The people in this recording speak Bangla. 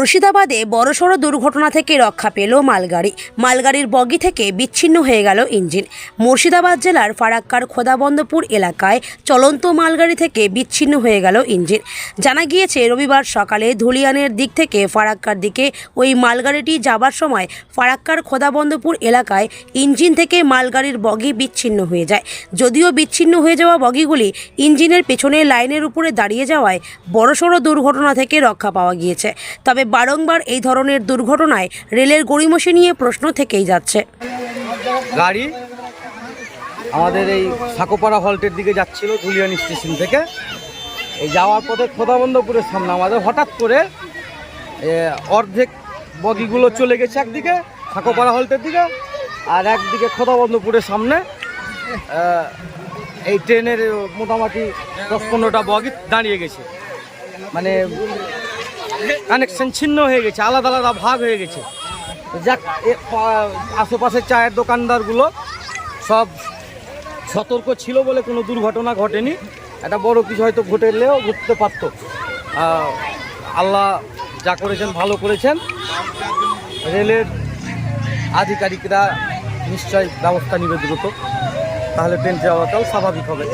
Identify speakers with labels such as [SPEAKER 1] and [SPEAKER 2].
[SPEAKER 1] মুর্শিদাবাদে বড়সড় দুর্ঘটনা থেকে রক্ষা পেল মালগাড়ির বগি থেকে বিচ্ছিন্ন হয়ে গেল ইঞ্জিন। মুর্শিদাবাদ জেলার ফারাক্কার খোদাবন্দপুর এলাকায় চলন্ত মালগাড়ি থেকে বিচ্ছিন্ন হয়ে গেল ইঞ্জিন। জানা গিয়েছে রবিবার সকালে ধুলিয়ানের দিক থেকে ফারাক্কার দিকে ওই মালগাড়িটি যাবার সময় ফারাক্কার খোদাবন্দপুর এলাকায় ইঞ্জিন থেকে মালগাড়ির বগি বিচ্ছিন্ন হয়ে যায়। যদিও বিচ্ছিন্ন হয়ে যাওয়া বগিগুলি ইঞ্জিনের পেছনে লাইনের উপরে দাঁড়িয়ে যাওয়ায় বড়সড় দুর্ঘটনা থেকে রক্ষা পাওয়া গিয়েছে। তবে বারংবার এই ধরনের দুর্ঘটনায় রেলের গড়িমসি নিয়ে প্রশ্ন থেকেই যাচ্ছে।
[SPEAKER 2] গাড়ি আমাদের এই সাকোপাড়া হল্টের দিকে যাচ্ছিল ধুলিয়ান স্টেশন থেকে। এই যাওয়ার পথে খোদাবন্দপুরের সামনে আমাদের হঠাৎ করে অর্ধেক বগিগুলো চলে গেছে একদিকে সাকোপাড়া হল্টের দিকে, আর একদিকে খোদাবন্দপুরের সামনে এই ট্রেনের মোটামুটি 10-15টা বগি দাঁড়িয়ে গেছে। মানে কানেকশন ছিন্ন হয়ে গেছে, আলাদা আলাদা ভাগ হয়ে গেছে। যাক, আশেপাশের চায়ের দোকানদারগুলো সব সতর্ক ছিল বলে কোনো দুর্ঘটনা ঘটেনি। একটা বড় কিছু হয়তো ঘটলেও ঘটতে পারত। আল্লাহ যা করেছেন ভালো করেছেন। রেলের আধিকারিকরা নিশ্চয় ব্যবস্থা নেবে দ্রুত, তাহলে ট্রেন চলাচল স্বাভাবিক হবে।